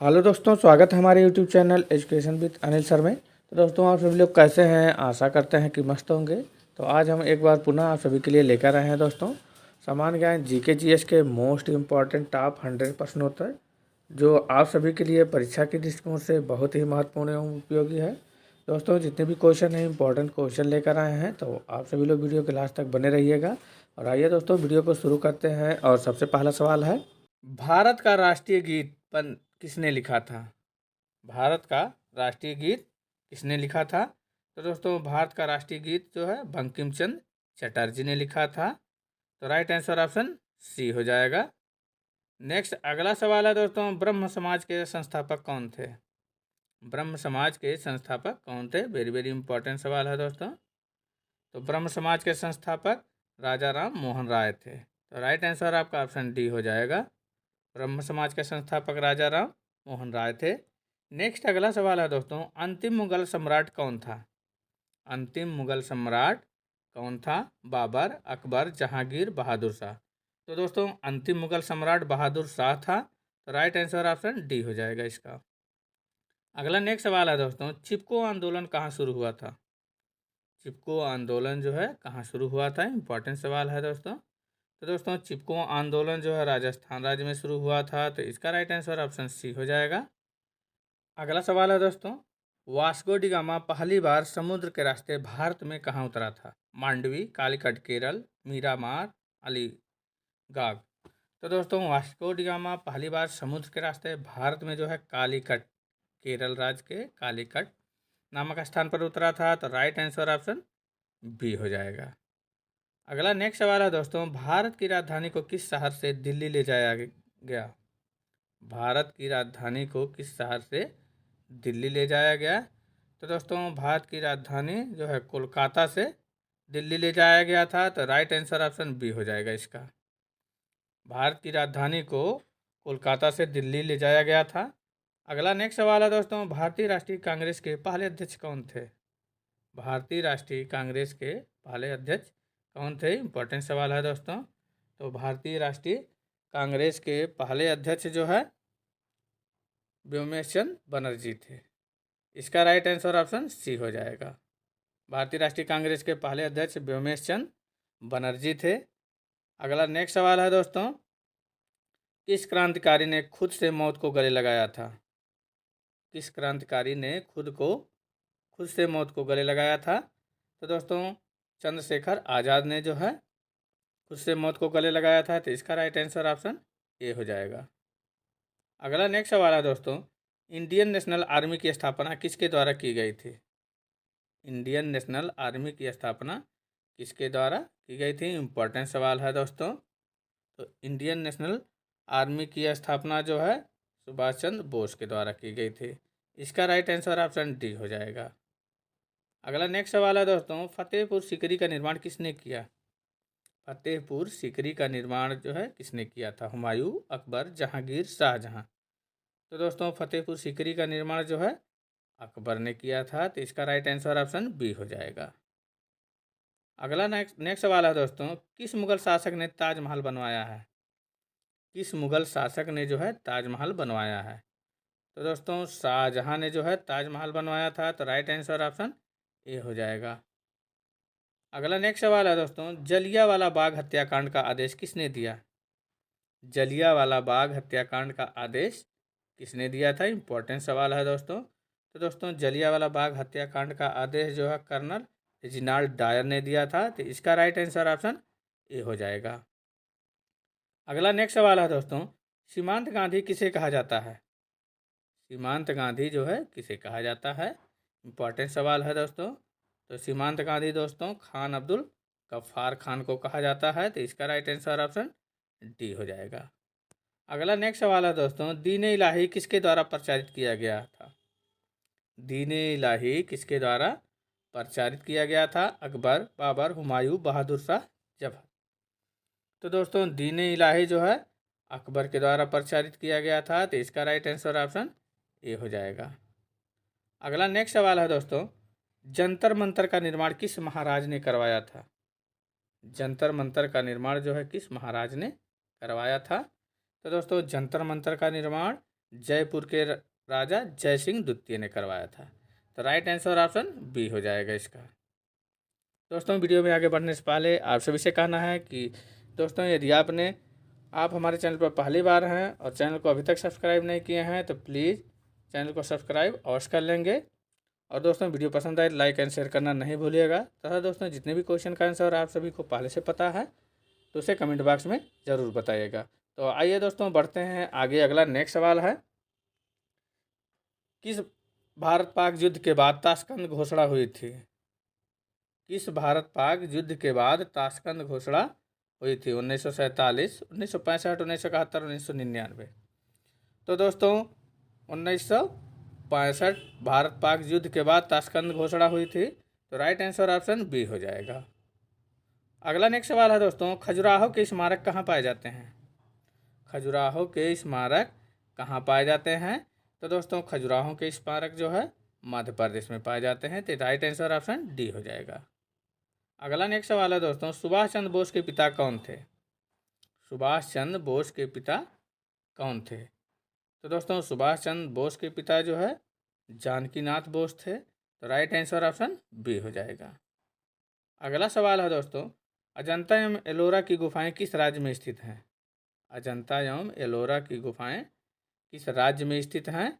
Hello दोस्तों, स्वागत है हमारे YouTube channel education with Anil sir में। तो दोस्तों, आप सभी लोग कैसे हैं? आशा करते हैं कि मस्त होंगे। तो आज हम एक बार पुनः आप सभी के लिए लेकर आए हैं दोस्तों, सामान्य ज्ञान जीके जीएस के मोस्ट इम्पॉर्टेंट टॉप 100 प्रश्न उत्तर, जो आप सभी के लिए परीक्षा के दृष्टिकोण से बहुत ही महत्वपूर्ण एवं उपयोगी है। दोस्तों, जितने भी क्वेश्चन हैं इंपॉर्टेंट क्वेश्चन लेकर आए हैं, तो आप सभी लोग वीडियो के लास्ट तक बने रहिएगा। और आइए दोस्तों, वीडियो को शुरू करते हैं। और सबसे पहला सवाल है, भारत का राष्ट्रीय गीत किसने लिखा था? भारत का राष्ट्रीय गीत किसने लिखा था? तो दोस्तों, भारत का राष्ट्रीय गीत जो है बंकिम चंद्र चटर्जी ने लिखा था। तो राइट आंसर ऑप्शन सी हो जाएगा। नेक्स्ट अगला सवाल है दोस्तों, ब्रह्म समाज के संस्थापक कौन थे? ब्रह्म समाज के संस्थापक कौन थे? वेरी वेरी इंपॉर्टेंट सवाल है दोस्तों। तो ब्रह्म समाज के संस्थापक राजा राम मोहन राय थे। तो राइट आंसर आपका ऑप्शन डी हो जाएगा। ब्रह्म समाज के संस्थापक राजा राम मोहन राय थे। नेक्स्ट अगला सवाल है दोस्तों, अंतिम मुगल सम्राट कौन था? अंतिम मुगल सम्राट कौन था? बाबर, अकबर, जहांगीर, बहादुर शाह। तो दोस्तों, अंतिम मुगल सम्राट बहादुर शाह था। तो राइट आंसर ऑप्शन डी हो जाएगा इसका। अगला नेक्स्ट सवाल है दोस्तों, चिपको आंदोलन कहाँ शुरू हुआ था? चिपको आंदोलन जो है कहाँ शुरू हुआ था? इंपॉर्टेंट सवाल है दोस्तों। तो दोस्तों, चिपको आंदोलन जो है राजस्थान राज्य में शुरू हुआ था। तो इसका राइट आंसर ऑप्शन सी हो जाएगा। अगला सवाल है दोस्तों, वास्को डी गामा पहली बार समुद्र के रास्ते भारत में कहाँ उतरा था? मांडवी, कालीकट केरल, मीरामार, अलीगाग। तो दोस्तों, वास्को डी गामा पहली बार समुद्र के रास्ते भारत में जो है कालीकट, केरल राज्य के कालीकट नामक स्थान पर उतरा था। तो राइट आंसर ऑप्शन बी हो जाएगा। अगला नेक्स्ट सवाल है दोस्तों, भारत की राजधानी को किस शहर से दिल्ली ले जाया गया? भारत की राजधानी को किस शहर से दिल्ली ले जाया गया? तो दोस्तों, भारत की राजधानी जो है कोलकाता से दिल्ली ले जाया गया था। तो राइट आंसर ऑप्शन बी हो जाएगा इसका। भारत की राजधानी को कोलकाता से दिल्ली ले जाया गया था। अगला नेक्स्ट सवाल है दोस्तों, भारतीय राष्ट्रीय कांग्रेस के पहले अध्यक्ष कौन थे? भारतीय राष्ट्रीय कांग्रेस के पहले अध्यक्ष कौन थे? इंपॉर्टेंट सवाल है दोस्तों। तो भारतीय राष्ट्रीय कांग्रेस के पहले अध्यक्ष जो है व्योमेश चंद्र बनर्जी थे। इसका राइट आंसर ऑप्शन सी हो जाएगा। भारतीय राष्ट्रीय कांग्रेस के पहले अध्यक्ष व्योमेश चंद्र बनर्जी थे। अगला नेक्स्ट सवाल है दोस्तों, किस क्रांतिकारी ने खुद से मौत को गले लगाया था? किस क्रांतिकारी ने खुद से मौत को गले लगाया था? तो दोस्तों, चंद्रशेखर आज़ाद ने जो है खुद से मौत को गले लगाया था। तो इसका राइट आंसर ऑप्शन ए हो जाएगा। अगला नेक्स्ट सवाल है दोस्तों, इंडियन नेशनल आर्मी की स्थापना किसके द्वारा की गई थी? इंडियन नेशनल आर्मी की स्थापना किसके द्वारा की गई थी? इंपॉर्टेंट सवाल है दोस्तों। तो इंडियन नेशनल आर्मी की स्थापना जो है सुभाष चंद्र बोस के द्वारा की गई थी। इसका राइट आंसर ऑप्शन डी हो जाएगा। अगला नेक्स्ट सवाल है दोस्तों, फतेहपुर सीकरी का निर्माण किसने किया? फतेहपुर सीकरी का निर्माण जो है किसने किया था? हुमायूं, अकबर, जहांगीर, शाहजहां। तो दोस्तों, फतेहपुर सीकरी का निर्माण जो है अकबर ने किया था। तो इसका राइट आंसर ऑप्शन बी हो जाएगा। अगला नेक्स्ट सवाल है दोस्तों, किस मुगल शासक ने ताजमहल बनवाया है? किस मुगल शासक ने जो है ताजमहल बनवाया है? तो दोस्तों, शाहजहां ने जो है ताजमहल बनवाया था। तो राइट आंसर ऑप्शन ए हो जाएगा। अगला नेक्स्ट सवाल है दोस्तों, जलियांवाला बाग हत्याकांड का आदेश किसने दिया? जलियांवाला बाग हत्याकांड का आदेश किसने दिया था? इंपॉर्टेंट सवाल है दोस्तों। तो दोस्तों, जलियांवाला बाग हत्याकांड का आदेश जो है कर्नल रेजिनाल्ड डायर ने दिया था। तो इसका राइट आंसर ऑप्शन ए हो जाएगा। अगला नेक्स्ट सवाल है दोस्तों, सीमांत गांधी किसे कहा जाता है? सीमांत गांधी जो है किसे कहा जाता है? इंपॉर्टेंट सवाल है दोस्तों। तो सीमांत गांधी दोस्तों खान अब्दुल गफ्फार खान को कहा जाता है। तो इसका राइट आंसर ऑप्शन डी हो जाएगा। अगला नेक्स्ट सवाल है दोस्तों, दीन इलाही किसके द्वारा प्रचारित किया गया था? दीन इलाही किसके द्वारा प्रचारित किया गया था? अकबर, बाबर, हुमायूं, बहादुर शाह, जफर। तो दोस्तों, दीन इलाही जो है अकबर के द्वारा प्रचारित किया गया था। तो इसका राइट आंसर ऑप्शन ए हो जाएगा। अगला नेक्स्ट सवाल है दोस्तों, जंतर मंतर का निर्माण किस महाराज ने करवाया था? जंतर मंतर का निर्माण जो है किस महाराज ने करवाया था? तो दोस्तों, जंतर मंतर का निर्माण जयपुर के राजा जय सिंह द्वितीय ने करवाया था। तो राइट आंसर ऑप्शन बी हो जाएगा इसका। दोस्तों वीडियो में आगे बढ़ने से पहले आप सभी से कहना है कि दोस्तों यदि आप हमारे चैनल पर पहली बार हैं और चैनल को अभी तक सब्सक्राइब नहीं किए हैं तो प्लीज़ चैनल को सब्सक्राइब अवश्य कर लेंगे। और दोस्तों वीडियो पसंद आए लाइक एंड शेयर करना नहीं भूलिएगा तथा दोस्तों जितने भी क्वेश्चन का आंसर आप सभी को पहले से पता है तो उसे कमेंट बॉक्स में ज़रूर बताइएगा। तो आइए दोस्तों बढ़ते हैं आगे। अगला नेक्स्ट सवाल है, किस भारत पाक युद्ध के बाद ताशकंद घोषणा हुई थी? किस भारत पाक युद्ध के बाद ताशकंद घोषणा हुई थी? 1947, 1965, 1971, 1999। तो दोस्तों 1965 भारत पाक युद्ध के बाद ताशकंद घोषणा हुई थी। तो राइट आंसर ऑप्शन बी हो जाएगा। अगला नेक्स्ट सवाल है दोस्तों, खजुराहो के स्मारक कहाँ पाए जाते हैं? खजुराहो के स्मारक कहाँ पाए जाते हैं? तो दोस्तों खजुराहो के स्मारक जो है मध्य प्रदेश में पाए जाते हैं। तो राइट आंसर ऑप्शन डी हो जाएगा। अगला नेक्स्ट सवाल है दोस्तों, सुभाष चंद्र बोस के पिता कौन थे? सुभाष चंद्र बोस के पिता कौन थे? तो दोस्तों सुभाष चंद्र बोस के पिता जो है जानकीनाथ बोस थे। तो राइट आंसर ऑप्शन बी हो जाएगा। अगला सवाल है दोस्तों, अजंता एवं एलोरा की गुफाएं किस राज्य में स्थित हैं? अजंता एवं एलोरा की गुफाएं किस राज्य में स्थित हैं?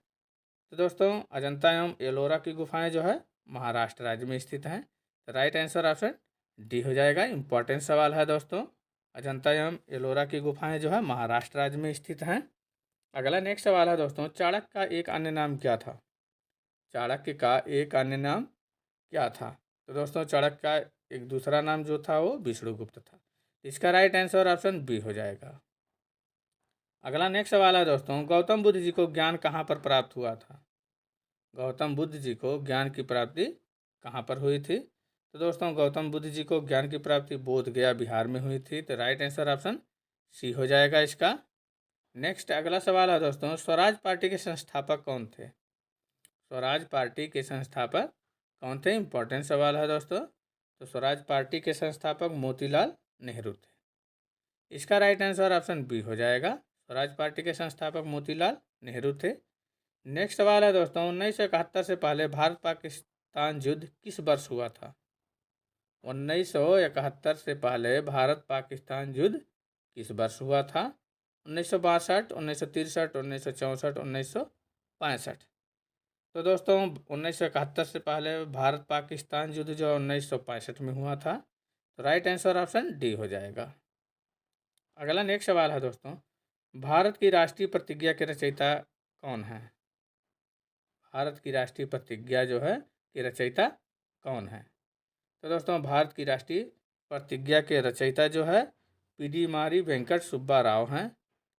तो दोस्तों अजंता एवं एलोरा की गुफाएं जो है महाराष्ट्र राज्य में स्थित हैं। तो राइट आंसर ऑप्शन डी हो जाएगा। इम्पॉर्टेंट सवाल है दोस्तों, अजंता एवं एलोरा की गुफाएं जो है महाराष्ट्र राज्य में स्थित हैं। अगला नेक्स्ट सवाल है दोस्तों, चाणक्य का एक अन्य नाम क्या था? चाणक्य का एक अन्य नाम क्या था? तो दोस्तों चाणक्य का एक दूसरा नाम जो था वो विष्णुगुप्त था। इसका राइट आंसर ऑप्शन बी हो जाएगा। अगला नेक्स्ट सवाल है दोस्तों, गौतम बुद्ध जी को ज्ञान कहाँ पर प्राप्त हुआ था? गौतम बुद्ध जी को ज्ञान की प्राप्ति कहाँ पर हुई थी? तो दोस्तों गौतम बुद्ध जी को ज्ञान की प्राप्ति बोध गया बिहार में हुई थी। तो राइट आंसर ऑप्शन सी हो जाएगा इसका। नेक्स्ट अगला सवाल है दोस्तों, स्वराज पार्टी के संस्थापक कौन थे? स्वराज पार्टी के संस्थापक कौन थे? इंपॉर्टेंट सवाल है दोस्तों। तो स्वराज पार्टी के संस्थापक मोतीलाल नेहरू थे। इसका राइट आंसर ऑप्शन बी हो जाएगा। स्वराज पार्टी के संस्थापक मोतीलाल नेहरू थे। नेक्स्ट सवाल है दोस्तों, 1971 से पहले भारत पाकिस्तान युद्ध किस वर्ष हुआ था? 1971 से पहले भारत पाकिस्तान युद्ध किस वर्ष हुआ था? 1962, 1963, 1964, 1965। तो दोस्तों 1971 से पहले भारत पाकिस्तान युद्ध जो 1965 में हुआ था। तो राइट आंसर ऑप्शन डी हो जाएगा। अगला नेक्स्ट सवाल है दोस्तों, भारत की राष्ट्रीय प्रतिज्ञा के रचयिता कौन है? भारत की राष्ट्रीय प्रतिज्ञा जो है कि रचयिता कौन है? तो दोस्तों भारत की राष्ट्रीय प्रतिज्ञा के रचयिता जो है पीडी वेंकट सुब्बा राव हैं।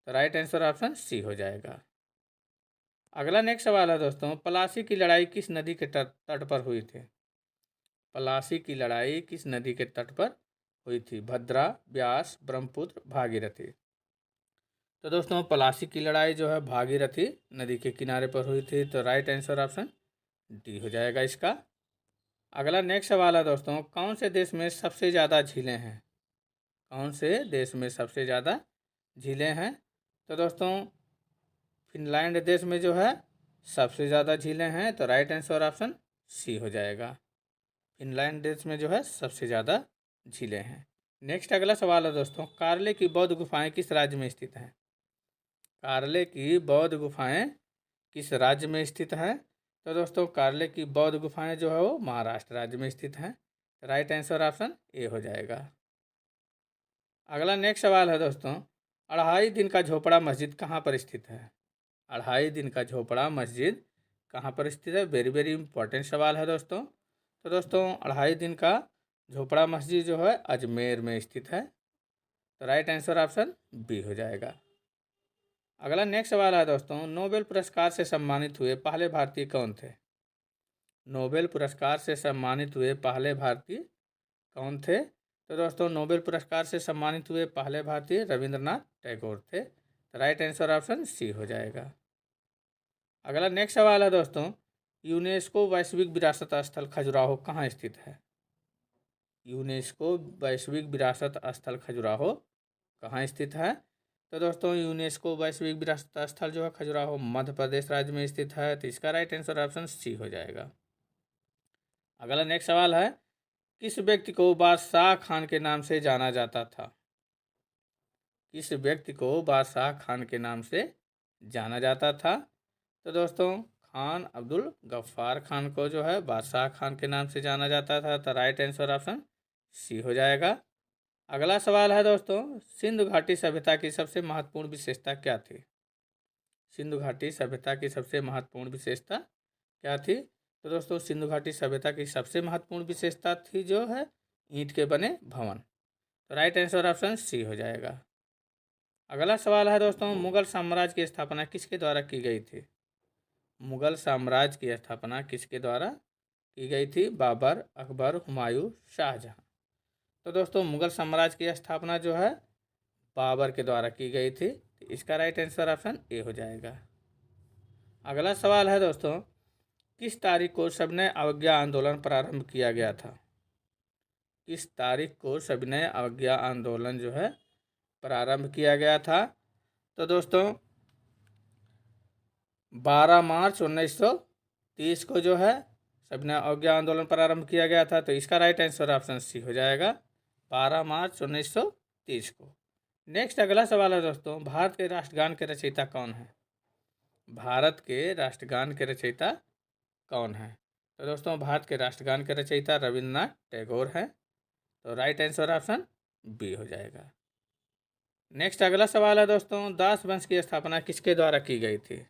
तो राइट आंसर ऑप्शन सी हो जाएगा। अगला नेक्स्ट सवाल है दोस्तों, पलासी की लड़ाई किस नदी के तट पर हुई थी? पलासी की लड़ाई किस नदी के तट पर हुई थी? भद्रा, ब्यास, ब्रह्मपुत्र, भागीरथी। तो दोस्तों पलासी की लड़ाई जो है भागीरथी नदी के किनारे पर हुई थी। तो राइट आंसर ऑप्शन डी हो जाएगा इसका। अगला नेक्स्ट सवाल है दोस्तों, कौन से देश में सबसे ज़्यादा झीलें हैं? कौन से देश में सबसे ज़्यादा झीलें हैं? तो दोस्तों फिनलैंड देश में जो है सबसे ज़्यादा झीलें हैं। तो राइट आंसर ऑप्शन सी हो जाएगा। फिनलैंड देश में जो है सबसे ज़्यादा झीलें हैं। नेक्स्ट अगला सवाल है दोस्तों, कार्ले की बौद्ध गुफाएं किस राज्य में स्थित हैं? कार्ले की बौद्ध गुफाएं किस राज्य में स्थित हैं? तो दोस्तों कार्ले की बौद्ध गुफाएं जो है वो महाराष्ट्र राज्य में स्थित हैं। राइट आंसर ऑप्शन ए हो जाएगा। अगला नेक्स्ट सवाल है दोस्तों, अढ़ाई दिन का झोपड़ा मस्जिद कहाँ पर स्थित है? अढ़ाई दिन का झोपड़ा मस्जिद कहाँ पर स्थित है? वेरी वेरी इंपॉर्टेंट सवाल है दोस्तों। तो दोस्तों अढ़ाई दिन का झोपड़ा मस्जिद जो है अजमेर में स्थित है। तो राइट आंसर ऑप्शन बी हो जाएगा। अगला नेक्स्ट सवाल है दोस्तों, नोबेल पुरस्कार से सम्मानित हुए पहले भारतीय कौन थे? नोबेल पुरस्कार से सम्मानित हुए पहले भारतीय कौन थे? तो दोस्तों नोबेल पुरस्कार से सम्मानित हुए पहले भारतीय रविंद्रनाथ टैगोर थे। तो राइट आंसर ऑप्शन सी हो जाएगा। अगला नेक्स्ट सवाल है दोस्तों, यूनेस्को वैश्विक विरासत स्थल खजुराहो कहाँ स्थित है? यूनेस्को वैश्विक विरासत स्थल खजुराहो कहाँ स्थित है? तो दोस्तों यूनेस्को वैश्विक विरासत स्थल जो है खजुराहो मध्य प्रदेश राज्य में स्थित है, तो इसका राइट आंसर ऑप्शन सी हो जाएगा। अगला नेक्स्ट सवाल है, किस व्यक्ति को बादशाह खान के नाम से जाना जाता था? किस व्यक्ति को बादशाह खान के नाम से जाना जाता था? तो दोस्तों खान अब्दुल गफ्फार खान को जो है बादशाह खान के नाम से जाना जाता था, तो राइट आंसर ऑप्शन सी हो जाएगा। अगला सवाल है दोस्तों, सिंधु घाटी सभ्यता की सबसे महत्वपूर्ण विशेषता क्या थी? सिंधु घाटी सभ्यता की सबसे महत्वपूर्ण विशेषता क्या थी? तो दोस्तों सिंधु घाटी सभ्यता की सबसे महत्वपूर्ण विशेषता थी जो है ईंट के बने भवन, तो राइट आंसर ऑप्शन सी हो जाएगा। अगला सवाल है दोस्तों, मुगल साम्राज्य की स्थापना किसके द्वारा की गई थी? मुगल साम्राज्य की स्थापना किसके द्वारा की गई थी? बाबर, अकबर, हुमायूं, शाहजहां। तो दोस्तों मुगल साम्राज्य की स्थापना जो है बाबर के द्वारा की गई थी, तो इसका राइट आंसर ऑप्शन ए हो जाएगा। अगला सवाल है दोस्तों, किस तारीख को सविनय अवज्ञा आंदोलन प्रारंभ किया गया था? किस तारीख को सविनय अवज्ञा आंदोलन जो है प्रारंभ किया गया था? तो दोस्तों 12 मार्च 1930 को जो है सविनय अवज्ञा आंदोलन प्रारंभ किया गया था, तो इसका राइट आंसर ऑप्शन सी हो जाएगा, 12 मार्च 1930 को। नेक्स्ट अगला सवाल है दोस्तों, भारत के राष्ट्रगान के रचयिता कौन है? भारत के राष्ट्रगान के रचयिता कौन है? तो दोस्तों भारत के राष्ट्रगान के रचयिता रविन्द्रनाथ टैगोर हैं, तो राइट आंसर ऑप्शन बी हो जाएगा। नेक्स्ट अगला सवाल है दोस्तों, दास वंश की स्थापना किसके द्वारा की गई थी?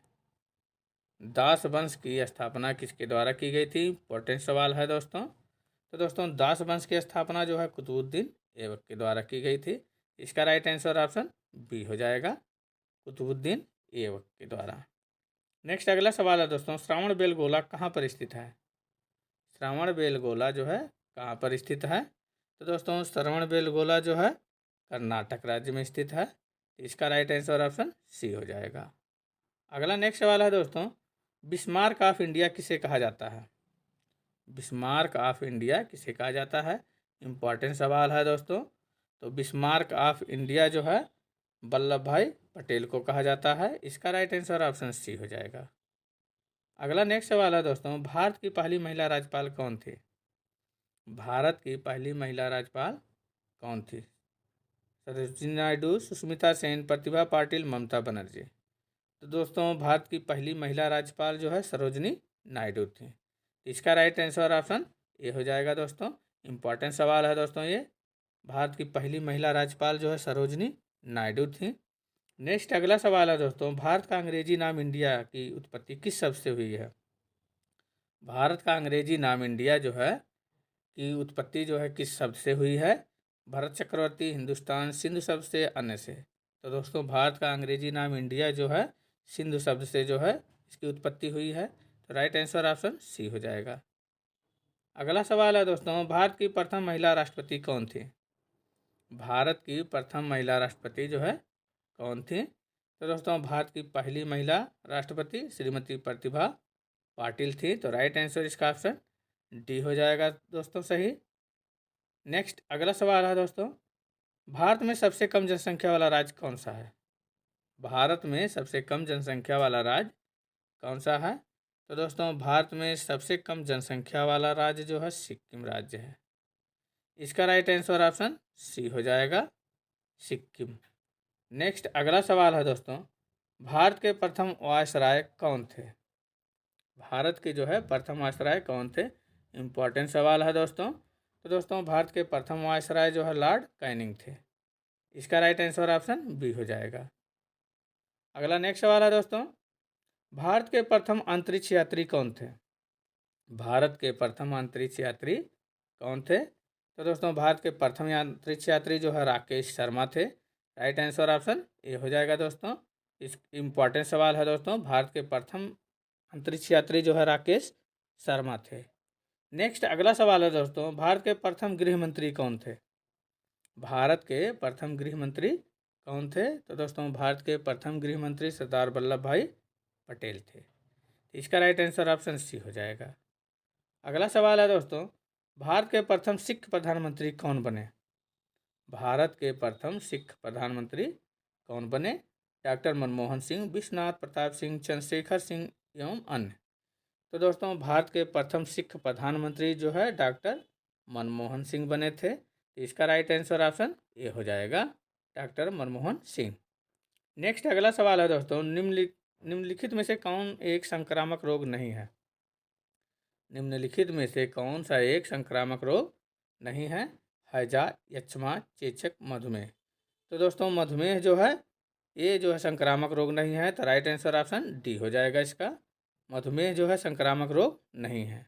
दास वंश की स्थापना किसके द्वारा की गई थी? इंपॉर्टेंट सवाल है दोस्तों। तो दोस्तों दास वंश की स्थापना जो है कुतुबुद्दीन ऐबक के द्वारा की गई थी, इसका राइट आंसर ऑप्शन बी हो जाएगा, कुतुबुद्दीन ऐबक के द्वारा। नेक्स्ट अगला सवाल है दोस्तों, श्रावण बेलगोला कहाँ पर स्थित है? श्रावण बेलगोला जो है कहाँ पर स्थित है? तो दोस्तों श्रवण बेलगोला जो है कर्नाटक राज्य में स्थित है, इसका राइट आंसर ऑप्शन सी हो जाएगा। अगला नेक्स्ट सवाल है दोस्तों, बिस्मार्क ऑफ इंडिया किसे कहा जाता है? बिस्मार्क ऑफ इंडिया किसे कहा जाता है? इंपॉर्टेंट सवाल है दोस्तों। तो बिस्मार्क ऑफ इंडिया जो है वल्लभ भाई पटेल को कहा जाता है, इसका राइट आंसर ऑप्शन सी हो जाएगा। अगला नेक्स्ट सवाल है दोस्तों, भारत की पहली महिला राज्यपाल कौन थी? भारत की पहली महिला राज्यपाल कौन थी? सरोजिनी नायडू, सुष्मिता सेन, प्रतिभा पाटिल, ममता बनर्जी। तो दोस्तों भारत की पहली महिला राज्यपाल जो है सरोजिनी नायडू थी, इसका राइट आंसर ऑप्शन ए हो जाएगा दोस्तों। इंपॉर्टेंट सवाल है दोस्तों ये, भारत की पहली महिला राज्यपाल जो है सरोजिनी नायडू थी। नेक्स्ट अगला सवाल है दोस्तों, भारत का अंग्रेजी नाम इंडिया की उत्पत्ति किस शब्द से हुई है? भारत का अंग्रेजी नाम इंडिया जो है की उत्पत्ति जो है किस शब्द से हुई है? भरत चक्रवर्ती, हिंदुस्तान, सिंधु शब्द से, अन्य से। तो दोस्तों भारत का अंग्रेजी नाम इंडिया जो है सिंधु शब्द से जो है इसकी उत्पत्ति हुई है, तो राइट आंसर ऑप्शन सी हो जाएगा। अगला सवाल है दोस्तों, भारत की प्रथम महिला राष्ट्रपति कौन थी? भारत की प्रथम महिला राष्ट्रपति जो है कौन थी? तो दोस्तों भारत की पहली महिला राष्ट्रपति श्रीमती प्रतिभा पाटिल थी, तो राइट आंसर इसका ऑप्शन डी हो जाएगा दोस्तों सही। नेक्स्ट अगला सवाल है दोस्तों, भारत में सबसे कम जनसंख्या वाला राज्य कौन सा है? भारत में सबसे कम जनसंख्या वाला राज्य कौन सा है? तो दोस्तों भारत में सबसे कम जनसंख्या वाला राज्य जो है सिक्किम राज्य है, इसका राइट आंसर ऑप्शन सी हो जाएगा, सिक्किम। नेक्स्ट अगला सवाल है दोस्तों, भारत के प्रथम वायसराय कौन थे? भारत के जो है प्रथम वायसराय कौन थे? इंपॉर्टेंट सवाल है दोस्तों। तो दोस्तों भारत के प्रथम वायसराय जो है लॉर्ड कैनिंग थे, इसका राइट आंसर ऑप्शन बी हो जाएगा। अगला नेक्स्ट सवाल है दोस्तों, भारत के प्रथम अंतरिक्ष यात्री कौन थे? भारत के प्रथम अंतरिक्ष यात्री कौन थे? तो दोस्तों भारत के प्रथम अंतरिक्ष यात्री जो है राकेश शर्मा थे, राइट आंसर ऑप्शन ए हो जाएगा दोस्तों। इस इम्पॉर्टेंट सवाल है दोस्तों, भारत के प्रथम अंतरिक्ष यात्री जो है राकेश शर्मा थे। नेक्स्ट अगला सवाल है दोस्तों, भारत के प्रथम गृह मंत्री कौन थे? भारत के प्रथम गृह मंत्री कौन थे? तो दोस्तों भारत के प्रथम गृह मंत्री सरदार वल्लभ भाई पटेल थे, इसका राइट आंसर ऑप्शन सी हो जाएगा। अगला सवाल है दोस्तों, भारत के प्रथम सिख प्रधानमंत्री कौन बने? भारत के प्रथम सिख प्रधानमंत्री कौन बने? डॉक्टर मनमोहन सिंह, विश्वनाथ प्रताप सिंह, चंद्रशेखर सिंह एवं अन्य। तो दोस्तों भारत के प्रथम सिख प्रधानमंत्री जो है डॉक्टर मनमोहन सिंह बने थे। तो इसका राइट आंसर ऑप्शन ए हो जाएगा, डॉक्टर मनमोहन सिंह। नेक्स्ट अगला सवाल है दोस्तों, निम्नलिखित में से कौन एक संक्रामक रोग नहीं है? निम्नलिखित में से कौन सा एक संक्रामक रोग नहीं है? हैजा, यक्ष्मा, चेचक, मधुमेह। तो दोस्तों मधुमेह जो है ये जो है संक्रामक रोग नहीं है, तो राइट आंसर ऑप्शन डी हो जाएगा इसका। मधुमेह जो है संक्रामक रोग नहीं है।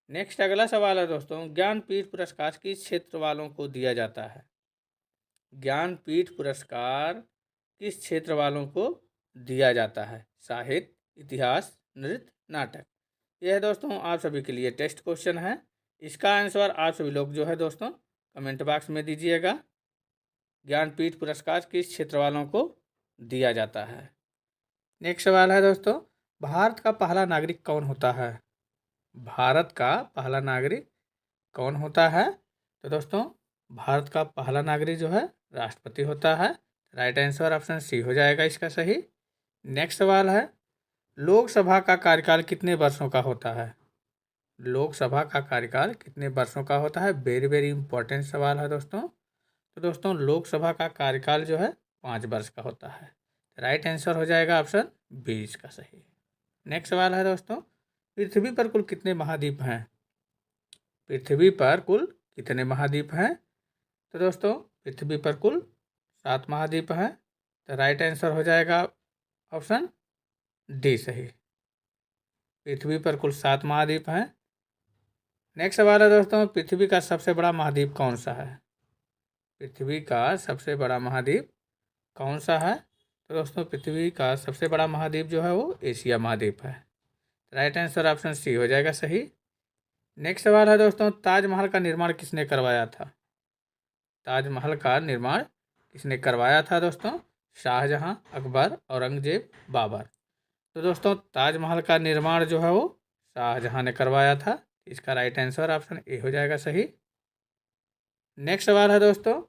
नेक्स्ट अगला सवाल है दोस्तों, ज्ञानपीठ पुरस्कार किस क्षेत्र वालों को दिया जाता है? ज्ञानपीठ पुरस्कार किस क्षेत्र वालों को दिया जाता है? साहित्य, इतिहास, नृत्य, नाटक। यह दोस्तों आप सभी के लिए टेस्ट क्वेश्चन है। इसका आंसर आप सभी लोग जो है दोस्तों कमेंट बॉक्स में दीजिएगा। ज्ञानपीठ पुरस्कार किस क्षेत्र वालों को दिया जाता है? नेक्स्ट सवाल है दोस्तों, भारत का पहला नागरिक कौन होता है? भारत का पहला नागरिक कौन होता है? तो दोस्तों भारत का पहला नागरिक जो है राष्ट्रपति होता है। राइट आंसर ऑप्शन सी हो जाएगा इसका सही। नेक्स्ट सवाल है, लोकसभा का कार्यकाल कितने वर्षों का होता है? लोकसभा का कार्यकाल कितने वर्षों का होता है? वेरी वेरी इंपॉर्टेंट सवाल है दोस्तों। तो दोस्तों लोकसभा का कार्यकाल जो है 5 वर्ष का होता है। राइट आंसर हो जाएगा ऑप्शन बी इसका सही। नेक्स्ट सवाल है दोस्तों, पृथ्वी पर कुल कितने महाद्वीप हैं? पृथ्वी पर कुल कितने महाद्वीप हैं? तो दोस्तों पृथ्वी पर कुल 7 महाद्वीप हैं। तो राइट आंसर हो जाएगा ऑप्शन डी सही। पृथ्वी पर कुल 7 महाद्वीप हैं। नेक्स्ट सवाल है दोस्तों, पृथ्वी का सबसे बड़ा महाद्वीप कौन सा है? पृथ्वी का सबसे बड़ा महाद्वीप कौन सा है? तो दोस्तों पृथ्वी का सबसे बड़ा महाद्वीप जो है वो एशिया महाद्वीप है। राइट आंसर ऑप्शन सी हो जाएगा सही। नेक्स्ट सवाल है दोस्तों, ताजमहल का निर्माण किसने करवाया था? ताजमहल का निर्माण किसने करवाया था दोस्तों? शाहजहां, अकबर, औरंगजेब, बाबर। तो दोस्तों ताजमहल का निर्माण जो है वो शाहजहां ने करवाया था। इसका राइट आंसर ऑप्शन ए हो जाएगा सही। नेक्स्ट सवाल है दोस्तों,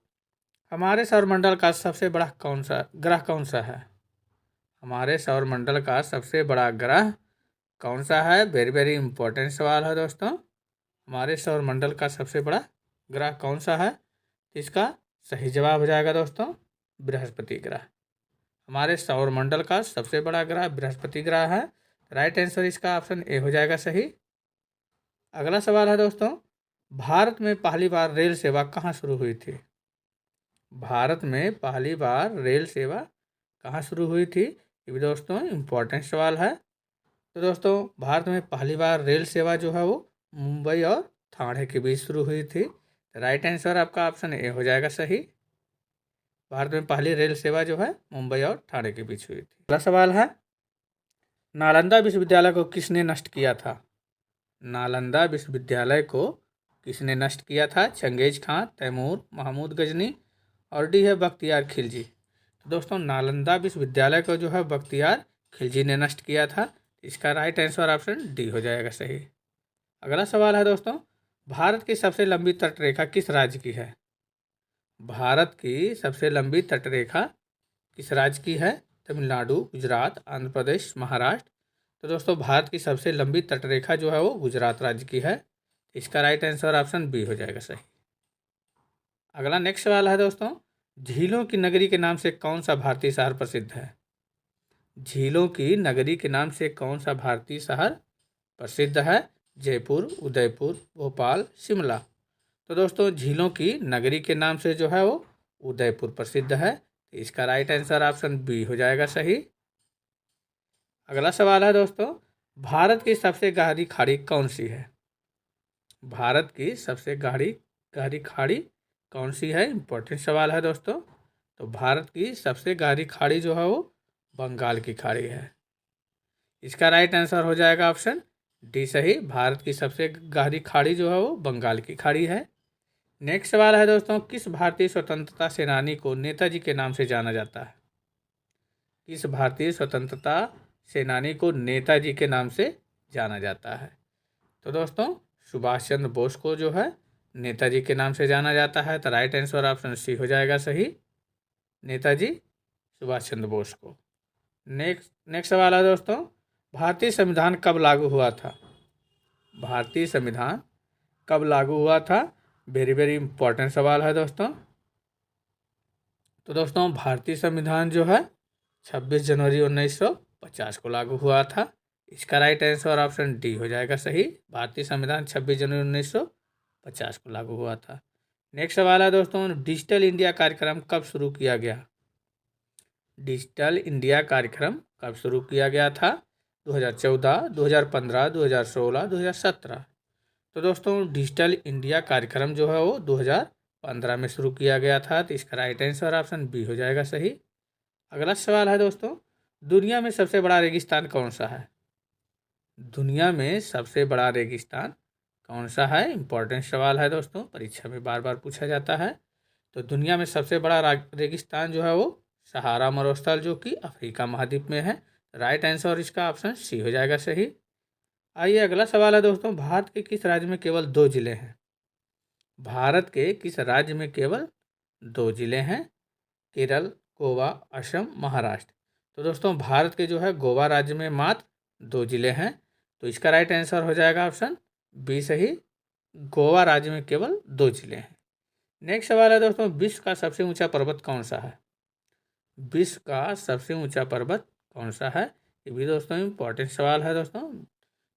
हमारे सौरमंडल का सबसे बड़ा ग्रह कौन सा है? हमारे सौरमंडल का सबसे बड़ा ग्रह कौन सा है? वेरी वेरी इंपॉर्टेंट सवाल है दोस्तों। हमारे सौरमंडल का सबसे बड़ा ग्रह कौन सा है? इसका सही जवाब हो जाएगा दोस्तों बृहस्पति ग्रह। हमारे सौरमंडल का सबसे बड़ा ग्रह बृहस्पति ग्रह है। राइट आंसर इसका ऑप्शन ए हो जाएगा सही। अगला सवाल है दोस्तों, भारत में पहली बार रेल सेवा कहाँ शुरू हुई थी? भारत में पहली बार रेल सेवा कहाँ शुरू हुई थी? ये भी दोस्तों इम्पोर्टेंट सवाल है। तो दोस्तों भारत में पहली बार रेल सेवा जो है वो मुंबई और ठाणे के बीच शुरू हुई थी। राइट आंसर आपका ऑप्शन ए हो जाएगा सही। भारत में पहली रेल सेवा जो है मुंबई और ठाणे के बीच हुई थी। अगला सवाल है, नालंदा विश्वविद्यालय को किसने नष्ट किया था? नालंदा विश्वविद्यालय को किसने नष्ट किया था? चंगेज खां, तैमूर, महमूद गजनी और डी है बख्तियार खिलजी। तो दोस्तों नालंदा विश्वविद्यालय को जो है बख्तियार खिलजी ने नष्ट किया था। इसका राइट आंसर ऑप्शन डी हो जाएगा सही। अगला सवाल है दोस्तों, भारत की सबसे लंबी तटरेखा किस राज्य की है? भारत की सबसे लंबी तटरेखा किस राज्य की है? तमिलनाडु, गुजरात, आंध्र प्रदेश, महाराष्ट्र। तो दोस्तों भारत की सबसे लंबी तटरेखा जो है वो गुजरात राज्य की है। इसका राइट आंसर ऑप्शन बी हो जाएगा सही। अगला नेक्स्ट सवाल है दोस्तों, झीलों की नगरी के नाम से कौन सा भारतीय शहर प्रसिद्ध है? झीलों की नगरी के नाम से कौन सा भारतीय शहर प्रसिद्ध है? जयपुर, उदयपुर, भोपाल, शिमला। तो दोस्तों झीलों की नगरी के नाम से जो है वो उदयपुर प्रसिद्ध है। तो इसका राइट आंसर ऑप्शन बी हो जाएगा सही। अगला सवाल है दोस्तों, भारत की सबसे गहरी खाड़ी कौन सी है? भारत की सबसे गहरी खाड़ी कौन सी है? इंपॉर्टेंट सवाल है दोस्तों। तो भारत की सबसे गहरी खाड़ी जो है वो बंगाल की खाड़ी है। इसका राइट आंसर हो जाएगा ऑप्शन डी सही। भारत की सबसे गहरी खाड़ी जो है वो बंगाल की खाड़ी है। नेक्स्ट सवाल है दोस्तों, किस भारतीय स्वतंत्रता सेनानी को नेताजी के नाम से जाना जाता है? किस भारतीय स्वतंत्रता सेनानी को नेताजी के नाम से जाना जाता है? तो दोस्तों सुभाष चंद्र बोस को जो है नेताजी के नाम से जाना जाता है। तो राइट आंसर ऑप्शन सी हो जाएगा सही। नेताजी सुभाष चंद्र बोस को। नेक्स्ट सवाल है दोस्तों, भारतीय संविधान कब लागू हुआ था? भारतीय संविधान कब लागू हुआ था? वेरी वेरी इंपॉर्टेंट सवाल है दोस्तों। तो दोस्तों भारतीय संविधान जो है 26 जनवरी 1950 को लागू हुआ था। इसका राइट आंसर ऑप्शन डी हो जाएगा सही। भारतीय संविधान 26 जनवरी 1950 को लागू हुआ था। नेक्स्ट सवाल है दोस्तों, डिजिटल इंडिया कार्यक्रम कब शुरू किया गया? डिजिटल इंडिया कार्यक्रम कब शुरू किया गया था? 2014, 2015, 2016, 2017। तो दोस्तों डिजिटल इंडिया कार्यक्रम जो है वो 2015 में शुरू किया गया था। तो इसका राइट आंसर ऑप्शन बी हो जाएगा सही। अगला सवाल है दोस्तों, दुनिया में सबसे बड़ा रेगिस्तान कौन सा है? दुनिया में सबसे बड़ा रेगिस्तान कौन सा है? इंपॉर्टेंट सवाल है दोस्तों, परीक्षा में बार बार पूछा जाता है। तो दुनिया में सबसे बड़ा रेगिस्तान जो है वो सहारा मरुस्थल जो कि अफ्रीका महाद्वीप में है। राइट आंसर इसका ऑप्शन सी हो जाएगा सही। आइए अगला सवाल है दोस्तों, भारत के किस राज्य में केवल 2 जिले हैं? भारत के किस राज्य में केवल 2 जिले हैं? केरल, गोवा, असम, महाराष्ट्र। तो दोस्तों भारत के जो है गोवा राज्य में मात्र 2 जिले हैं। तो इसका राइट आंसर हो जाएगा ऑप्शन बी सही। गोवा राज्य में केवल 2 जिले हैं। नेक्स्ट सवाल है दोस्तों, विश्व का सबसे ऊंचा पर्वत कौन सा है? विश्व का सबसे ऊंचा पर्वत कौन सा है? ये भी दोस्तों इंपॉर्टेंट सवाल है दोस्तों।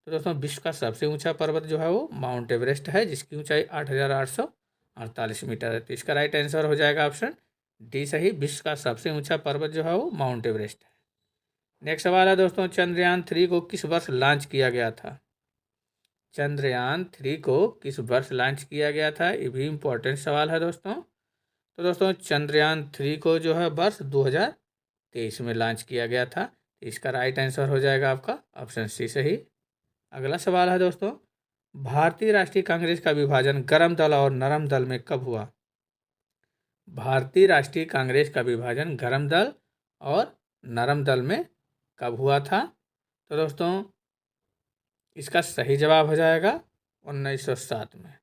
तो दोस्तों विश्व का सबसे ऊंचा पर्वत जो है वो माउंट एवरेस्ट है, जिसकी ऊंचाई 8,848 मीटर है। तो इसका राइट आंसर हो जाएगा ऑप्शन डी सही। विश्व का सबसे ऊंचा पर्वत जो है वो माउंट एवरेस्ट है। नेक्स्ट सवाल है दोस्तों, चंद्रयान 3 को किस वर्ष लॉन्च किया गया था? चंद्रयान 3 को किस वर्ष लॉन्च किया गया था? ये भी इंपॉर्टेंट सवाल है दोस्तों। तो दोस्तों चंद्रयान 3 को जो है वर्ष 2023 में लॉन्च किया गया था। इसका राइट आंसर हो जाएगा आपका ऑप्शन सी सही। अगला सवाल है दोस्तों, भारतीय राष्ट्रीय कांग्रेस का विभाजन गर्म दल और नरम दल में कब हुआ? भारतीय राष्ट्रीय कांग्रेस का विभाजन गर्म दल और नरम दल में कब हुआ था? तो दोस्तों इसका सही जवाब हो जाएगा 1907 में।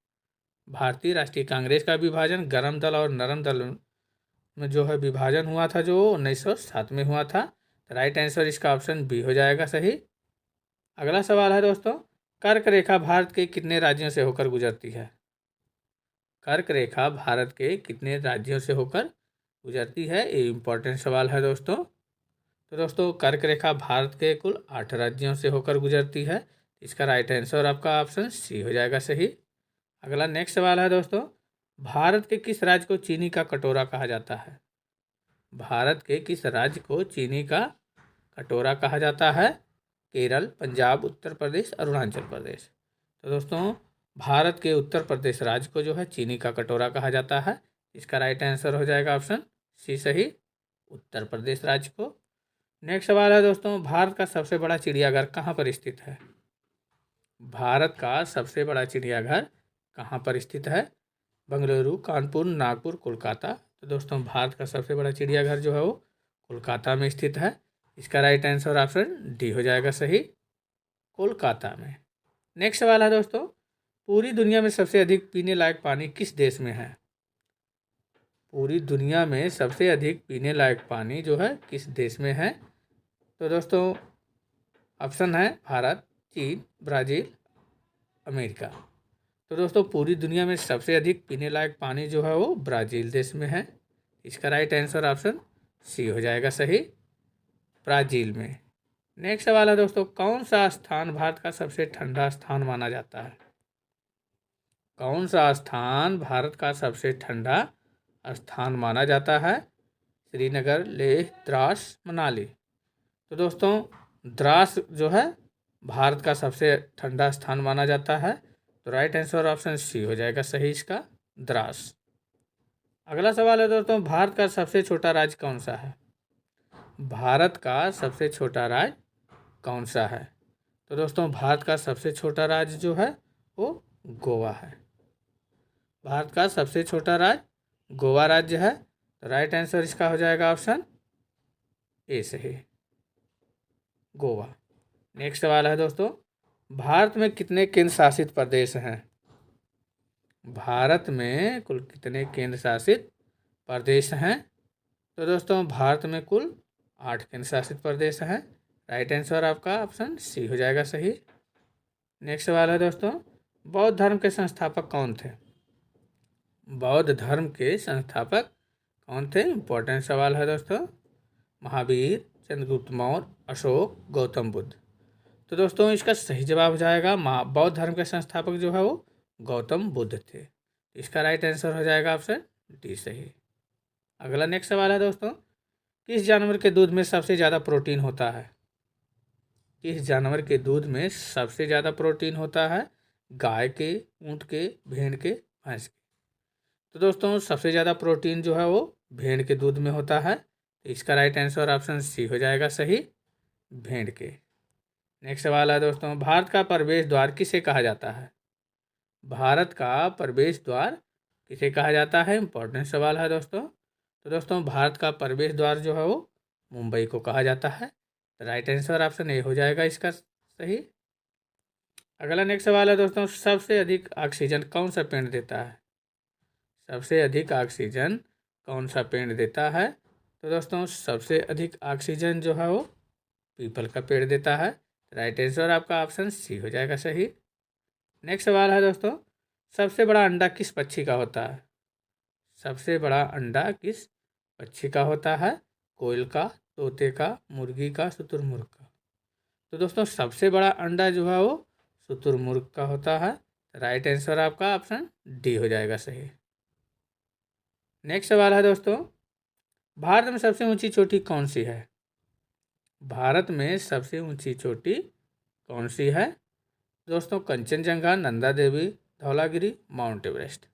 भारतीय राष्ट्रीय कांग्रेस का विभाजन गर्म दल और नरम दल में जो है विभाजन हुआ था जो 1907 में हुआ था। राइट आंसर इसका ऑप्शन बी हो जाएगा सही। अगला सवाल है दोस्तों, कर्क रेखा भारत के कितने राज्यों से होकर गुजरती है? कर्क रेखा भारत के कितने राज्यों से होकर गुजरती है? ये इंपॉर्टेंट सवाल है दोस्तों। तो दोस्तों कर्क रेखा भारत के कुल 8 राज्यों से होकर गुजरती है। इसका राइट आंसर आपका ऑप्शन सी हो जाएगा सही। अगला नेक्स्ट सवाल है दोस्तों, भारत के किस राज्य को चीनी का कटोरा कहा जाता है? भारत के किस राज्य को चीनी का कटोरा कहा जाता है? केरल, पंजाब, उत्तर प्रदेश, अरुणाचल प्रदेश। तो दोस्तों भारत के उत्तर प्रदेश राज्य को जो है चीनी का कटोरा कहा जाता है। इसका राइट आंसर हो जाएगा ऑप्शन सी सही, उत्तर प्रदेश राज्य को। नेक्स्ट सवाल है दोस्तों, भारत का सबसे बड़ा चिड़ियाघर कहाँ पर स्थित है? भारत का सबसे बड़ा चिड़ियाघर कहाँ पर स्थित है? बेंगलुरु, कानपुर, नागपुर, कोलकाता। तो दोस्तों भारत का सबसे बड़ा चिड़ियाघर जो है वो कोलकाता में स्थित है। इसका राइट आंसर ऑप्शन डी हो जाएगा सही, कोलकाता में। नेक्स्ट सवाल है दोस्तों, पूरी दुनिया में सबसे अधिक पीने लायक पानी किस देश में है? पूरी दुनिया में सबसे अधिक पीने लायक पानी जो है किस देश में है? तो दोस्तों ऑप्शन है भारत, चीन, ब्राज़ील, अमेरिका। तो दोस्तों पूरी दुनिया में सबसे अधिक पीने लायक पानी जो है वो ब्राज़ील देश में है। इसका राइट आंसर ऑप्शन सी हो जाएगा सही, ब्राज़ील में। नेक्स्ट सवाल है दोस्तों, कौन सा स्थान भारत का सबसे ठंडा स्थान माना जाता है? कौन सा स्थान भारत का सबसे ठंडा स्थान माना जाता है? श्रीनगर, लेह, द्रास, मनाली। तो दोस्तों द्रास जो है भारत का सबसे ठंडा स्थान माना जाता है। तो राइट आंसर ऑप्शन सी हो जाएगा सही इसका, द्रास। अगला सवाल है दोस्तों, भारत का सबसे छोटा राज्य कौन सा है? भारत का सबसे छोटा राज्य कौन सा है? तो दोस्तों भारत का सबसे छोटा राज्य जो है वो गोवा है। भारत का सबसे छोटा राज्य गोवा राज्य है। तो राइट आंसर इसका हो जाएगा ऑप्शन ए सही, गोवा। नेक्स्ट सवाल है दोस्तों, भारत में कितने केंद्र शासित प्रदेश हैं? भारत में कुल कितने केंद्र शासित प्रदेश हैं? तो दोस्तों भारत में कुल 8 केंद्र शासित प्रदेश हैं। राइट आंसर आपका ऑप्शन सी हो जाएगा सही। नेक्स्ट सवाल है दोस्तों, बौद्ध धर्म के संस्थापक कौन थे? बौद्ध धर्म के संस्थापक कौन थे? इंपॉर्टेंट सवाल है दोस्तों। महावीर, चंद्रगुप्त मौर्य, अशोक, गौतम बुद्ध। तो दोस्तों इसका सही जवाब हो जाएगा बौद्ध धर्म के संस्थापक जो है वो गौतम बुद्ध थे। इसका राइट आंसर हो जाएगा ऑप्शन डी सही। अगला नेक्स्ट सवाल है दोस्तों, किस जानवर के दूध में सबसे ज़्यादा प्रोटीन होता है? किस जानवर के दूध में सबसे ज़्यादा प्रोटीन होता है? गाय के, ऊँट के, भेड़ के, भैंस के। तो दोस्तों सबसे ज़्यादा प्रोटीन जो है वो भेड़ के दूध में होता है। तो इसका राइट आंसर ऑप्शन सी हो जाएगा सही, भेड़ के। नेक्स्ट सवाल है दोस्तों, भारत का प्रवेश द्वार किसे कहा जाता है? भारत का प्रवेश द्वार किसे कहा जाता है? इंपॉर्टेंट सवाल है दोस्तों। तो दोस्तों भारत का प्रवेश द्वार जो है वो मुंबई को कहा जाता है। राइट आंसर ऑप्शन ए हो जाएगा इसका सही। अगला नेक्स्ट सवाल है दोस्तों, सबसे अधिक ऑक्सीजन कौन सा पेड़ देता है? सबसे अधिक ऑक्सीजन कौन सा पेड़ देता है? तो दोस्तों सबसे अधिक ऑक्सीजन जो है वो पीपल का पेड़ देता है। राइट आंसर आपका ऑप्शन सी हो जाएगा सही। नेक्स्ट सवाल है दोस्तों, सबसे बड़ा अंडा किस पक्षी का होता है? सबसे बड़ा अंडा किस पक्षी का होता है? कोयल का, तोते का, मुर्गी का, शुतुरमुर्ग का। तो दोस्तों सबसे बड़ा अंडा जो है वो शुतुरमुर्ग का होता है। राइट आंसर आपका ऑप्शन डी हो जाएगा सही। नेक्स्ट सवाल है दोस्तों, भारत में सबसे ऊंची चोटी कौन सी है? भारत में सबसे ऊंची चोटी कौन सी है? दोस्तों कंचनजंगा, नंदा देवी, धौलागिरी, माउंट एवरेस्ट।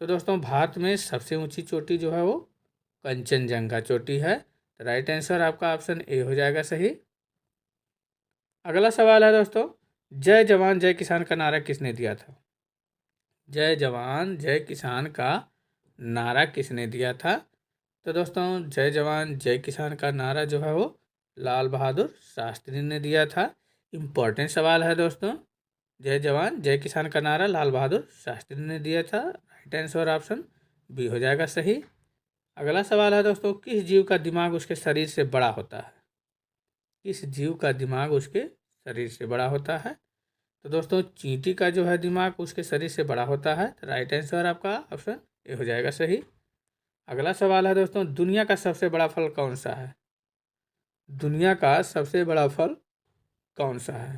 तो दोस्तों भारत में सबसे ऊंची चोटी जो है वो कंचनजंगा चोटी है। तो राइट आंसर आपका ऑप्शन ए हो जाएगा सही। अगला सवाल है दोस्तों, जय जवान जय किसान का नारा किसने दिया था? जय जवान जय किसान का नारा किसने दिया था? तो दोस्तों जय जवान जय किसान का नारा जो है वो लाल बहादुर शास्त्री ने दिया था। इम्पोर्टेंट सवाल है दोस्तों, जय जवान जय किसान का नारा लाल बहादुर शास्त्री ने दिया था। राइट आंसर ऑप्शन बी हो जाएगा सही। अगला सवाल है दोस्तों, किस जीव का दिमाग उसके शरीर से बड़ा होता है? किस जीव का दिमाग उसके शरीर से बड़ा होता है? तो दोस्तों चींटी का जो है दिमाग उसके शरीर से बड़ा होता है। तो राइट आंसर आपका ऑप्शन ए हो जाएगा सही। अगला सवाल है दोस्तों, दुनिया का सबसे बड़ा फल कौन सा है? दुनिया का सबसे बड़ा फल कौन सा है?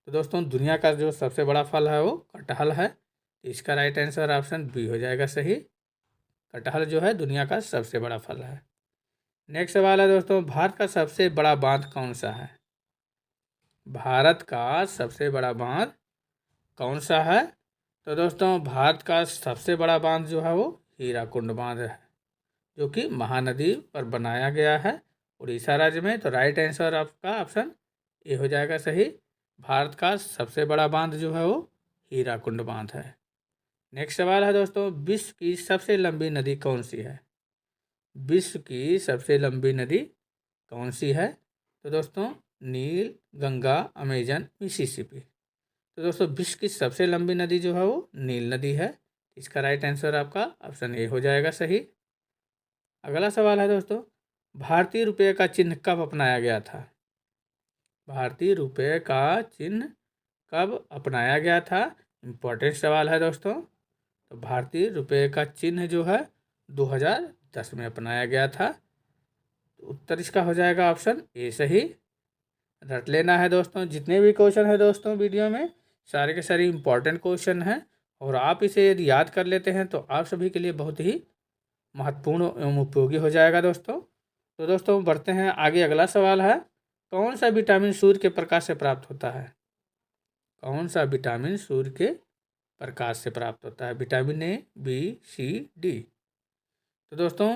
तो दोस्तों दुनिया का जो सबसे बड़ा फल है वो कटहल है। इसका राइट आंसर ऑप्शन बी हो जाएगा सही। कटहल जो है दुनिया का सबसे बड़ा फल है। नेक्स्ट सवाल है दोस्तों, भारत का सबसे बड़ा बांध कौन सा है? भारत का सबसे बड़ा बांध कौन सा है? तो दोस्तों भारत का सबसे बड़ा बांध जो है वो हीराकुंड बांध है, जो कि महानदी पर बनाया गया है उड़ीसा राज्य में। तो राइट आंसर आपका ऑप्शन ए हो जाएगा सही। भारत का सबसे बड़ा बांध जो है वो हीराकुंड बांध है। नेक्स्ट सवाल है दोस्तों, विश्व की सबसे लंबी नदी कौन सी है? विश्व की सबसे लंबी नदी कौन सी है? तो दोस्तों नील, गंगा, अमेजन, मिसिसिपी। तो दोस्तों विश्व की सबसे लंबी नदी जो है वो नील नदी है। इसका राइट आंसर आपका ऑप्शन ए हो जाएगा सही। अगला सवाल है दोस्तों, भारतीय रुपये का चिन्ह कब अपनाया गया था? भारतीय रुपये का चिन्ह कब अपनाया गया था? इम्पोर्टेंट सवाल है दोस्तों। तो भारतीय रुपये का चिन्ह जो है 2010 में अपनाया गया था। तो उत्तर इसका हो जाएगा ऑप्शन ए सही। रट लेना है दोस्तों, जितने भी क्वेश्चन है दोस्तों वीडियो में सारे के सारे इम्पॉर्टेंट क्वेश्चन हैं, और आप इसे यदि याद कर लेते हैं तो आप सभी के लिए बहुत ही महत्वपूर्ण एवं उपयोगी हो जाएगा दोस्तों। तो दोस्तों बढ़ते हैं आगे। अगला सवाल है, कौन सा विटामिन सूर्य के प्रकाश से प्राप्त होता है? कौन सा विटामिन सूर्य के प्रकाश से प्राप्त होता है? Vitamin A, B, C, D. तो दोस्तों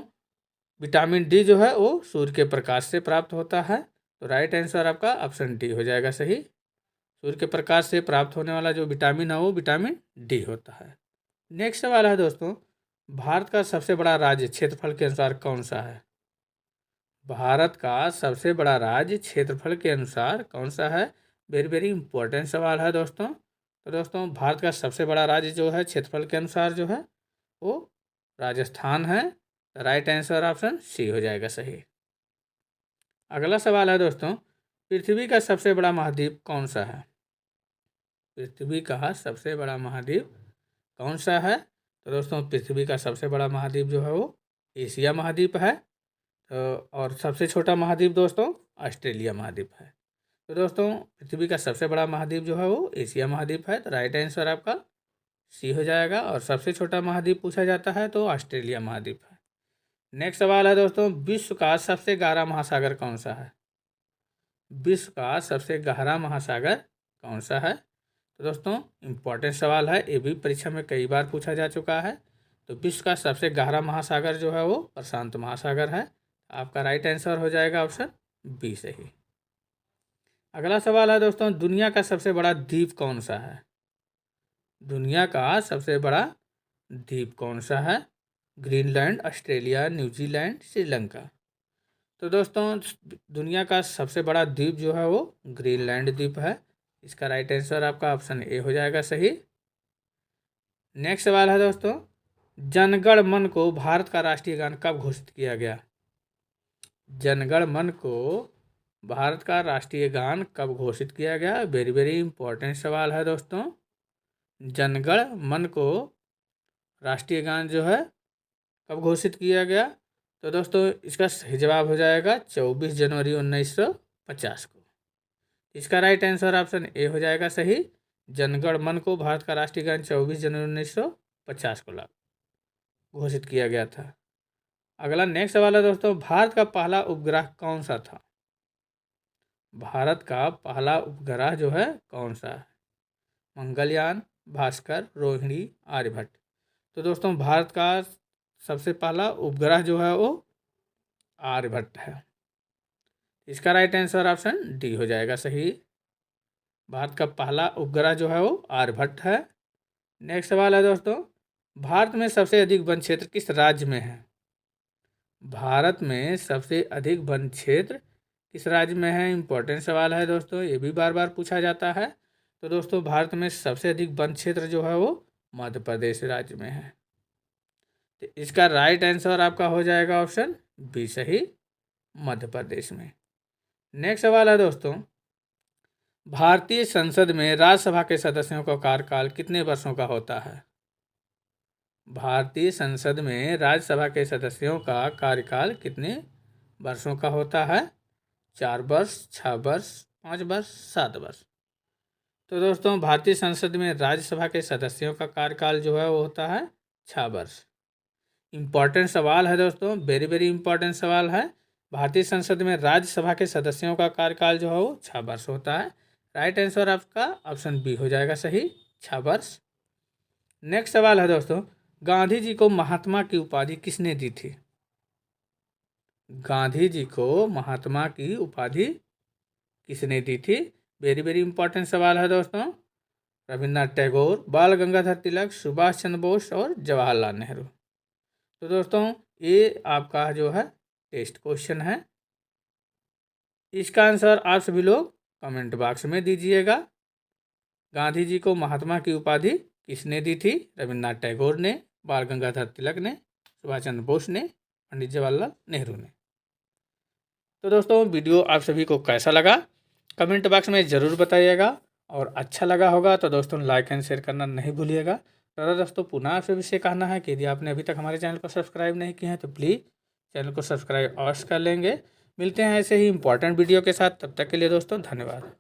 विटामिन डी जो है वो सूर्य के प्रकाश से प्राप्त होता है। तो राइट आंसर आपका ऑप्शन डी हो जाएगा सही। सूर्य के प्रकाश से प्राप्त होने वाला जो विटामिन है वो विटामिन डी होता है। नेक्स्ट सवाल है दोस्तों, भारत का सबसे बड़ा राज्य क्षेत्रफल के अनुसार कौन सा है? भारत का सबसे बड़ा राज्य क्षेत्रफल के अनुसार कौन सा है? वेरी वेरी इंपॉर्टेंट सवाल है दोस्तों। तो दोस्तों भारत का सबसे बड़ा राज्य जो है क्षेत्रफल के अनुसार जो है वो राजस्थान है। तो राइट आंसर ऑप्शन सी हो जाएगा सही। अगला सवाल है दोस्तों, पृथ्वी का सबसे बड़ा महाद्वीप कौन सा है? पृथ्वी का सबसे बड़ा महाद्वीप कौन सा है? तो दोस्तों पृथ्वी का सबसे बड़ा महाद्वीप जो है वो एशिया महाद्वीप है। तो और सबसे छोटा महाद्वीप दोस्तों ऑस्ट्रेलिया महाद्वीप है। तो दोस्तों पृथ्वी का सबसे बड़ा महाद्वीप जो है वो एशिया महाद्वीप है। तो राइट आंसर आपका सी हो जाएगा। और सबसे छोटा महाद्वीप पूछा जाता है तो ऑस्ट्रेलिया महाद्वीप है। नेक्स्ट सवाल है दोस्तों, विश्व का सबसे गहरा महासागर कौन सा है? विश्व का सबसे गहरा महासागर कौन सा है? तो दोस्तों इम्पॉर्टेंट सवाल है, ये भी परीक्षा में कई बार पूछा जा चुका है। तो विश्व का सबसे गहरा महासागर जो है वो प्रशांत महासागर है। आपका राइट आंसर हो जाएगा ऑप्शन बी सही। अगला सवाल है दोस्तों, दुनिया का सबसे बड़ा द्वीप कौन सा है? दुनिया का सबसे बड़ा द्वीप कौन सा है? Greenland, Australia, New Zealand, Sri Lanka. तो दोस्तों दुनिया का सबसे बड़ा द्वीप जो है वो ग्रीनलैंड द्वीप है। इसका राइट आंसर आपका ऑप्शन ए हो जाएगा सही। नेक्स्ट सवाल है दोस्तों, जनगण मन को भारत का राष्ट्रीय गान कब घोषित किया गया? जनगण मन को भारत का राष्ट्रीय गान कब घोषित किया गया? वेरी वेरी इंपॉर्टेंट सवाल है दोस्तों। जनगण मन को राष्ट्रीय गान जो है कब घोषित किया गया? तो दोस्तों इसका सही जवाब हो जाएगा 24 जनवरी 1950 को। इसका राइट आंसर ऑप्शन ए हो जाएगा सही। जनगण मन को भारत का राष्ट्रीय गान 24 जनवरी 1950 को घोषित किया गया था। अगला नेक्स्ट सवाल है दोस्तों, भारत का पहला उपग्रह कौन सा था? भारत का पहला उपग्रह जो है कौन सा है? मंगलयान, भास्कर, रोहिणी, आर्यभट्ट। तो दोस्तों भारत का सबसे पहला उपग्रह जो है वो आर्यभट्ट है। इसका राइट आंसर ऑप्शन डी हो जाएगा सही। भारत का पहला उपग्रह जो है वो आर्यभट्ट है। नेक्स्ट सवाल है दोस्तों, भारत में सबसे अधिक वन क्षेत्र किस राज्य में है? भारत में सबसे अधिक वन क्षेत्र किस राज्य में है? इंपॉर्टेंट सवाल है दोस्तों, ये भी बार बार पूछा जाता है। तो दोस्तों भारत में सबसे अधिक वन क्षेत्र जो है वो मध्य प्रदेश राज्य में है। तो इसका राइट आंसर आपका हो जाएगा ऑप्शन बी सही, मध्य प्रदेश में। नेक्स्ट सवाल है दोस्तों, भारतीय संसद में राज्यसभा के सदस्यों का कार्यकाल कितने वर्षों का होता है? भारतीय संसद में राज्यसभा के सदस्यों का कार्यकाल कितने वर्षों का होता है? 4 वर्ष, 6 वर्ष, 5 वर्ष, 7 वर्ष। तो दोस्तों भारतीय संसद में राज्यसभा के सदस्यों का कार्यकाल जो है वो होता है 6 वर्ष। इम्पॉर्टेंट सवाल है दोस्तों, वेरी वेरी इंपॉर्टेंट सवाल है। भारतीय संसद में राज्यसभा के सदस्यों का कार्यकाल जो है वो 6 वर्ष होता है। राइट आंसर आपका ऑप्शन बी हो जाएगा सही, 6 वर्ष। नेक्स्ट सवाल है दोस्तों, गांधी जी को महात्मा की उपाधि किसने दी थी? गांधी जी को महात्मा की उपाधि किसने दी थी? वेरी वेरी इंपॉर्टेंट सवाल है दोस्तों। रविन्द्रनाथ टैगोर, बाल गंगाधर तिलक, सुभाष चंद्र बोस और जवाहरलाल नेहरू। तो दोस्तों ये आपका जो है टेस्ट क्वेश्चन है। इसका आंसर आप सभी लोग कमेंट बॉक्स में दीजिएगा। गांधी जी को महात्मा की उपाधि किसने दी थी? रविन्द्रनाथ टैगोर ने, बाल गंगाधर तिलक ने, सुभाष चंद्र बोस ने, पंडित जवाहरलाल नेहरू ने। तो दोस्तों वीडियो आप सभी को कैसा लगा कमेंट बॉक्स में ज़रूर बताइएगा। और अच्छा लगा होगा तो दोस्तों लाइक एंड शेयर करना नहीं भूलिएगा। तो दोस्तों पुनः आप सभी से कहना है कि यदि आपने अभी तक हमारे चैनल को सब्सक्राइब नहीं किया है तो प्लीज़ चैनल को सब्सक्राइब अवश्य कर लेंगे। मिलते हैं ऐसे ही इंपॉर्टेंट वीडियो के साथ, तब तक के लिए दोस्तों धन्यवाद।